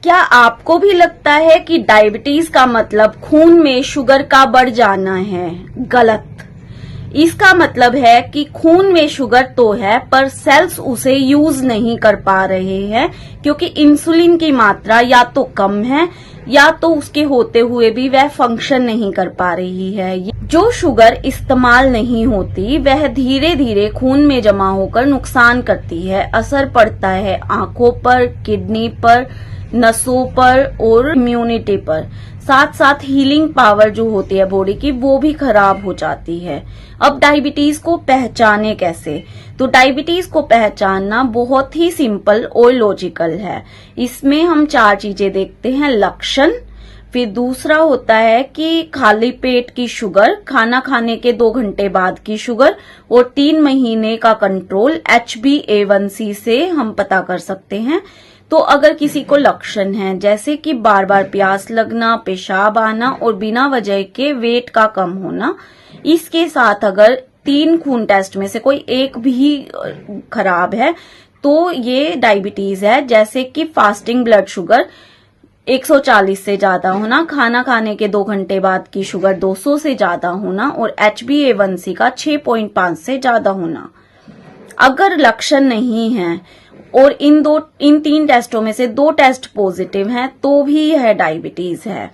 क्या आपको भी लगता है कि डायबिटीज का मतलब खून में शुगर का बढ़ जाना है? गलत। इसका मतलब है कि खून में शुगर तो है पर सेल्स उसे यूज नहीं कर पा रहे हैं क्योंकि इंसुलिन की मात्रा या तो कम है या तो उसके होते हुए भी वह फंक्शन नहीं कर पा रही है। जो शुगर इस्तेमाल नहीं होती वह धीरे धीरे खून में जमा होकर नुकसान करती है। असर पड़ता है आंखों पर, किडनी पर, नसों पर और इम्यूनिटी पर। साथ साथ हीलिंग पावर जो होती है बॉडी की वो भी खराब हो जाती है। अब डायबिटीज को पहचाने कैसे? तो डायबिटीज को पहचानना बहुत ही सिंपल और लॉजिकल है। इसमें हम 4 चीजें देखते हैं। लक्षण, फिर दूसरा होता है कि खाली पेट की शुगर, खाना खाने के 2 घंटे बाद की शुगर, और 3 महीने का कंट्रोल HbA1c से हम पता कर सकते हैं। तो अगर किसी को लक्षण है जैसे कि बार बार प्यास लगना, पेशाब आना और बिना वजह के वेट का कम होना, इसके साथ अगर 3 खून टेस्ट में से कोई एक भी खराब है तो ये डायबिटीज है। जैसे कि फास्टिंग ब्लड शुगर 140 से ज्यादा होना, खाना खाने के 2 घंटे बाद की शुगर 200 से ज्यादा होना और HbA1c का 6.5 से ज्यादा होना। अगर लक्षण नहीं है और इन 3 टेस्टों में से 2 टेस्ट पॉजिटिव हैं तो भी यह डायबिटीज है।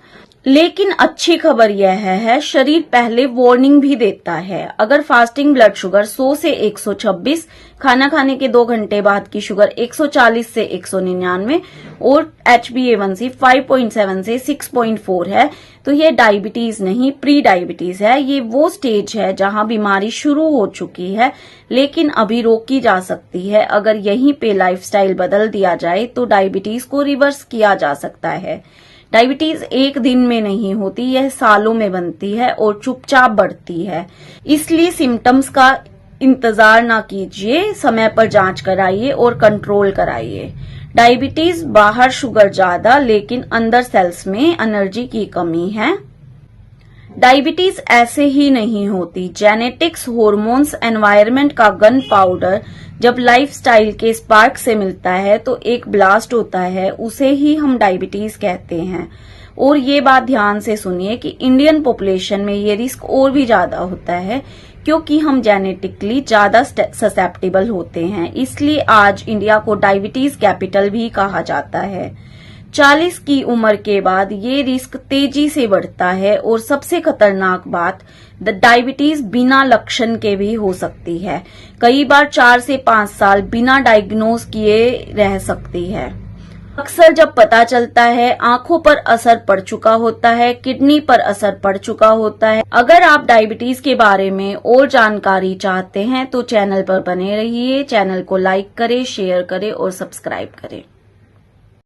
लेकिन अच्छी खबर यह है शरीर पहले वार्निंग भी देता है। अगर फास्टिंग ब्लड शुगर 100 से 126, खाना खाने के 2 घंटे बाद की शुगर 140 से 199 और HbA1c 5.7 से 6.4 है तो ये डायबिटीज नहीं, प्री डायबिटीज है। ये वो स्टेज है जहां बीमारी शुरू हो चुकी है लेकिन अभी रोकी जा सकती है। अगर यहीं पे लाइफस्टाइल बदल दिया जाए तो डायबिटीज को रिवर्स किया जा सकता है। डायबिटीज एक दिन में नहीं होती, यह सालों में बनती है और चुपचाप बढ़ती है। इसलिए सिम्टम्स का इंतजार ना कीजिए, समय पर जांच कराइए और कंट्रोल कराइए। डायबिटीज बाहर शुगर ज्यादा लेकिन अंदर सेल्स में एनर्जी की कमी है। डायबिटीज ऐसे ही नहीं होती। जेनेटिक्स, हार्मोन्स, एनवायरनमेंट का गन पाउडर जब लाइफस्टाइल के स्पार्क से मिलता है तो एक ब्लास्ट होता है, उसे ही हम डायबिटीज कहते हैं। और ये बात ध्यान से सुनिए कि इंडियन पॉपुलेशन में ये रिस्क और भी ज्यादा होता है क्योंकि हम जेनेटिकली ज्यादा ससेप्टेबल होते हैं। इसलिए आज इंडिया को डायबिटीज कैपिटल भी कहा जाता है। 40 की उम्र के बाद ये रिस्क तेजी से बढ़ता है और सबसे खतरनाक बात, डायबिटीज बिना लक्षण के भी हो सकती है। कई बार 4 से 5 साल बिना डायग्नोज किए रह सकती है। अक्सर जब पता चलता है आंखों पर असर पड़ चुका होता है, किडनी पर असर पड़ चुका होता है। अगर आप डायबिटीज के बारे में और जानकारी चाहते हैं तो चैनल पर बने रहिए। चैनल को लाइक करें, शेयर करें और सब्सक्राइब करें।